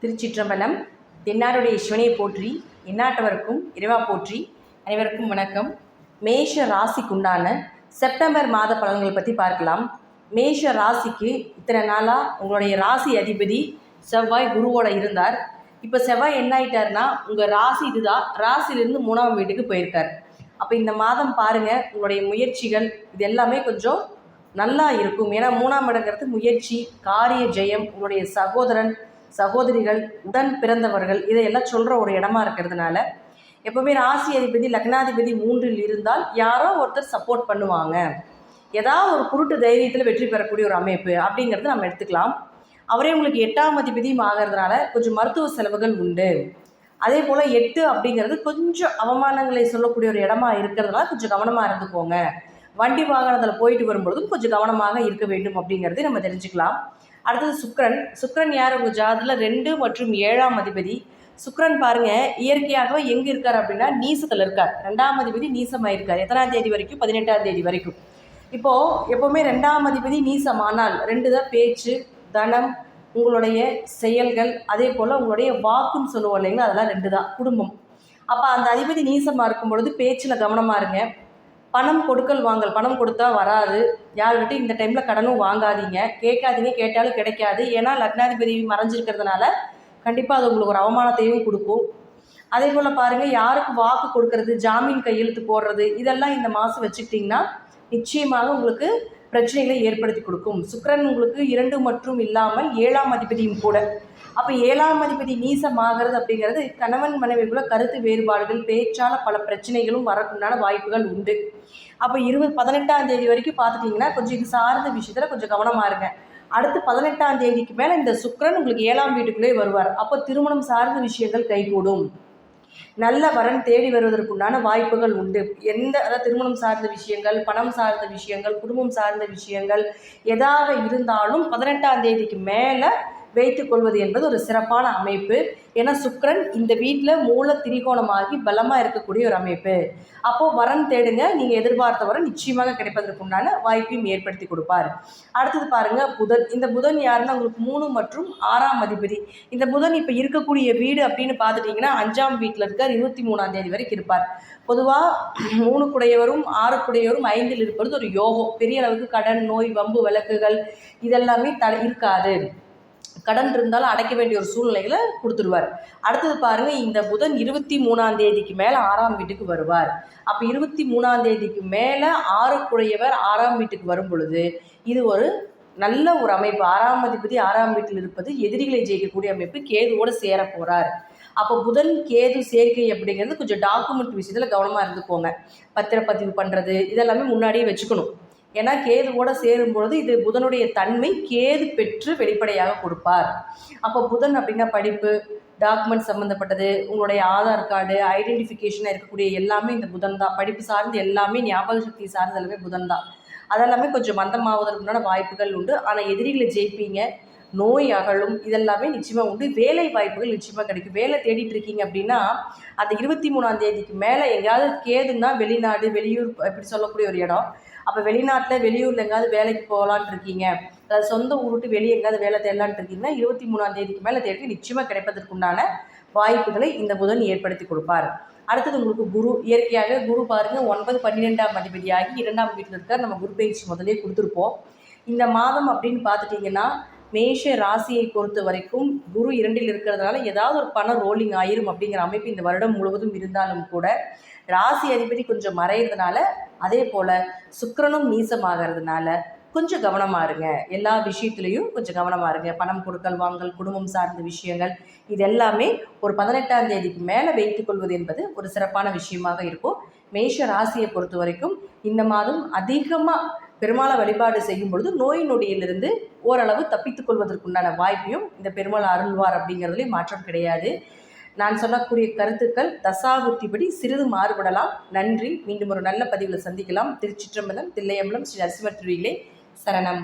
திருச்சிற்றம்பலம். தென்னாருடைய சிவனையை போற்றி, எந்நாட்டவருக்கும் இறைவா போற்றி. அனைவருக்கும் வணக்கம். மேஷ ராசிக்குண்டான செப்டம்பர் மாத பலன்களை பற்றி பார்க்கலாம். மேஷ ராசிக்கு இத்தனை நாளாக உங்களுடைய ராசி அதிபதி செவ்வாய் குருவோட இருந்தார். இப்போ செவ்வாய் என்ன ஆயிட்டாருன்னா, உங்கள் ராசி இதுதான், ராசியிலிருந்து 3ஆம் வீட்டுக்கு போயிருக்கார். அப்போ இந்த மாதம் பாருங்கள், உங்களுடைய முயற்சிகள் இது எல்லாமே கொஞ்சம் நல்லா இருக்கும். ஏன்னா 3ஆம் இடங்கிறது முயற்சி, காரிய ஜெயம், உங்களுடைய சகோதரன் சகோதரிகள், உடன் பிறந்தவர்கள், இதையெல்லாம் சொல்கிற ஒரு இடமா இருக்கிறதுனால எப்போவுமே ராசி அதிபதி லக்னாதிபதி 3இல் இருந்தால் யாரோ ஒருத்தர் சப்போர்ட் பண்ணுவாங்க. ஏதாவது ஒரு குருட்டு தைரியத்தில் வெற்றி பெறக்கூடிய ஒரு அமைப்பு அப்படிங்கிறது நம்ம எடுத்துக்கலாம். அவரே உங்களுக்கு 8ஆம் அதிபதியும் ஆகிறதுனால கொஞ்சம் மருத்துவ செலவுகள் உண்டு. அதே போல் 8 அப்படிங்கிறது கொஞ்சம் அவமானங்களை சொல்லக்கூடிய ஒரு இடமா இருக்கிறதுனால கொஞ்சம் கவனமாக இருந்துக்கோங்க. வண்டி வாகனத்தில் போயிட்டு வரும்பொழுதும் கொஞ்சம் கவனமாக இருக்க வேண்டும் அப்படிங்கிறதை நம்ம தெரிஞ்சுக்கலாம். அடுத்தது சுக்கிரன் யார்? உங்கள் ஜாதகத்தில் 2 மற்றும் 7ஆம் அதிபதி. சுக்கிரன் பாருங்க, இயற்கையாகவே எங்கே இருக்கார் அப்படின்னா நீசத்தில் இருக்கார். 2ஆம் அதிபதி நீசமாக இருக்கார். எத்தனாம் தேதி வரைக்கும்? 18ஆம் தேதி வரைக்கும். இப்போது எப்போவுமே 2ஆம் அதிபதி நீசமானால் 2 தான் பேச்சு, தனம், உங்களுடைய செயல்கள், அதே போல் உங்களுடைய வாக்குன்னு சொல்லுவோம் இல்லைங்களா, அதெல்லாம் 2 தான் குடும்பம். அப்போ அந்த அதிபதி நீசமாக இருக்கும் பொழுது பேச்சில் கவனமாக இருங்க. பணம் கொடுக்கல் வாங்கல், பணம் கொடுத்தா வராது. யார்கிட்ட இந்த டைமில் கடனும் வாங்காதீங்க, கேட்காதீங்க, கேட்டாலும் கிடைக்காது. ஏன்னா லக்னாதிபதி மறைஞ்சிருக்கிறதுனால கண்டிப்பாக அது உங்களுக்கு ஒரு அவமானத்தையும் கொடுக்கும். அதே போல் பாருங்கள், யாருக்கு வாக்கு கொடுக்கறது, ஜாமீன் கையெழுத்து போடுறது, இதெல்லாம் இந்த மாதம் வச்சுக்கிட்டிங்கன்னா நிச்சயமாக உங்களுக்கு பிரச்சனைகளை ஏற்படுத்தி கொடுக்கும். சுக்கிரன் உங்களுக்கு 2 மற்றும் இல்லாமல் 7ஆம் அதிபதியும் கூட. அப்போ 7ஆம் அதிபதி நீசமாகிறது அப்படிங்கிறது கணவன் மனைவிக்குள்ள கருத்து வேறுபாடுகள், பேச்சால் பல பிரச்சனைகளும் வரக்குண்டான வாய்ப்புகள் உண்டு. அப்போ 18ஆம் தேதி வரைக்கும் பார்த்துட்டிங்கன்னா கொஞ்சம் இது சார்ந்த விஷயத்தில் கொஞ்சம் கவனமாக இருங்க. அடுத்து 18ஆம் தேதிக்கு மேலே இந்த சுக்கிரன் உங்களுக்கு 7ஆம் வீட்டுக்குள்ளே வருவார். அப்போ திருமணம் சார்ந்த விஷயங்கள் கைகூடும். நல்ல வரன் தேடி வருவதற்குண்டான வாய்ப்புகள் உண்டு. அதாவது திருமணம் சார்ந்த விஷயங்கள், பணம் சார்ந்த விஷயங்கள், குடும்பம் சார்ந்த விஷயங்கள் எதாக இருந்தாலும் 18ஆம் தேதிக்கு மேலே வைத்துக் கொள்வது என்பது ஒரு சிறப்பான அமைப்பு. ஏன்னா சுக்கிரன் இந்த வீட்டில் மூல திரிகோணமாகி பலமாக இருக்கக்கூடிய ஒரு அமைப்பு. அப்போது வரன் தேடுங்க, நீங்கள் எதிர்பார்த்த வரன் நிச்சயமாக கிடைப்பதற்குண்டான வாய்ப்பையும் ஏற்படுத்தி கொடுப்பார். அடுத்தது பாருங்கள், புதன். இந்த புதன் யாருன்னா உங்களுக்கு 3 மற்றும் 6ஆம் அதிபதி. இந்த புதன் இப்போ இருக்கக்கூடிய வீடு அப்படின்னு பார்த்துட்டிங்கன்னா 5ஆம் வீட்டில் இருக்கார். 23ஆம் தேதி வரைக்கும் இருப்பார். பொதுவாக 3 குடையவரும் 6 குடையவரும் 5இல் இருப்பது ஒரு யோகம். பெரிய அளவுக்கு கடன், நோய், வம்பு வழக்குகள் இதெல்லாமே இருக்காது. கடன் இருந்தாலும் அடைக்க வேண்டிய ஒரு சூழ்நிலைகளை கொடுத்துருவார். அடுத்தது பாருங்கள், இந்த புதன் 23ஆம் தேதிக்கு மேலே 6ஆம் வீட்டுக்கு வருவார். அப்போ 23ஆம் தேதிக்கு மேலே 6 குடையவர் 6ஆம் வீட்டுக்கு வரும் பொழுது இது ஒரு நல்ல ஒரு அமைப்பு. 6ஆம் அதிபதி 6ஆம் வீட்டில் இருப்பது எதிரிகளை ஜெயிக்கக்கூடிய அமைப்பு. கேதுவோடு சேர போகிறார். அப்போ புதன் கேது சேர்க்கை அப்படிங்கிறது கொஞ்சம் டாக்குமெண்ட் விஷயத்தில் கவனமாக இருந்துக்கோங்க. பத்திரப்பதிவு பண்ணுறது இதெல்லாமே முன்னாடியே வச்சுக்கணும். ஏன்னா கேதுவோட சேரும்பொழுது இது புதனுடைய தன்மை கேது பெற்று வெளிப்படையாக கொடுப்பார். அப்போ புதன் அப்படின்னா படிப்பு, டாக்குமெண்ட் சம்மந்தப்பட்டது, உங்களுடைய ஆதார் கார்டு, ஐடென்டிஃபிகேஷனாக இருக்கக்கூடிய எல்லாமே இந்த புதன் தான். படிப்பு சார்ந்து எல்லாமே, ஞாபக சக்தி சார்ந்து எல்லாமே புதன் தான். அதெல்லாமே கொஞ்சம் மந்தமாவதற்குண்டான வாய்ப்புகள் உண்டு. ஆனால் எதிரிகளை ஜெயிப்பீங்க, நோய் அகலும், இதெல்லாமே நிச்சயமாக உண்டு. வேலை வாய்ப்புகள் நிச்சயமாக கிடைக்கும். வேலை தேடிட்டு இருக்கீங்க அப்படின்னா அந்த 23ஆம் தேதிக்கு மேலே எங்கேயாவது கேதுன்னா வெளிநாடு, வெளியூர் இப்படி சொல்லக்கூடிய ஒரு இடம். அப்போ வெளிநாட்டில் வெளியூரில் எங்கேயாவது வேலைக்கு போகலான்ட்டு இருக்கீங்க, அதாவது சொந்த ஊருட்டு வெளியே எங்கேயாவது வேலை தேடலான்ட்டு இருக்கீங்கன்னா 23ஆம் தேதிக்கு மேலே தேடி நிச்சயமாக கிடைப்பதற்குண்டான வாய்ப்புகளை இந்த புதன் ஏற்படுத்தி கொடுப்பார். அடுத்தது உங்களுக்கு குரு. இயற்கையாக குரு பாருங்கள் 9, 12ஆம் அதிபதியாகி 2ஆம் வீட்டில் இருக்கார். நம்ம குரு பயிற்சி முதலே கொடுத்துருப்போம். இந்த மாதம் அப்படின்னு பார்த்துட்டிங்கன்னா மேஷ ராசியை பொறுத்த வரைக்கும் குரு 2இல் இருக்கிறதுனால ஏதாவது ஒரு பணம் ரோலிங் ஆயிரும் அப்படிங்கிற அமைப்பு இந்த வருடம் முழுவதும் இருந்தாலும் கூட ராசி அதிபதி கொஞ்சம் மறைகிறதுனால, அதே போல் சுக்கிரனும் நீசமாகிறதுனால கொஞ்சம் கவனமாக இருங்க. எல்லா விஷயத்துலேயும் கொஞ்சம் கவனமாக இருங்க. பணம் கொடுக்கல் வாங்கல், குடும்பம் சார்ந்த விஷயங்கள் இது எல்லாமே ஒரு 18ஆம் தேதிக்கு மேலே வைத்துக்கொள்வது என்பது ஒரு சிறப்பான விஷயமாக இருக்கும். மேஷ ராசியை பொறுத்த வரைக்கும் இந்த மாதம் அதிகமாக பெருமாளை வழிபாடு செய்யும் பொழுது நோய் நொடியிலிருந்து ஓரளவு தப்பித்துக் கொள்வதற்குண்டான வாய்ப்பையும் இந்த பெருமாள் அருள்வார் அப்படிங்கிறதுலேயும் மாற்றம் கிடையாது. நான் சொல்லக்கூடிய கருத்துக்கள் தசாபுத்திப்படி சிறிது மாறுபடலாம். நன்றி. மீண்டும் ஒரு நல்ல பதிவில் சந்திக்கலாம். திருச்சிற்றம்பலம், தில்லையம்பலம், ஸ்ரீ நரசிம்மர் திருவிகளே சரணம்.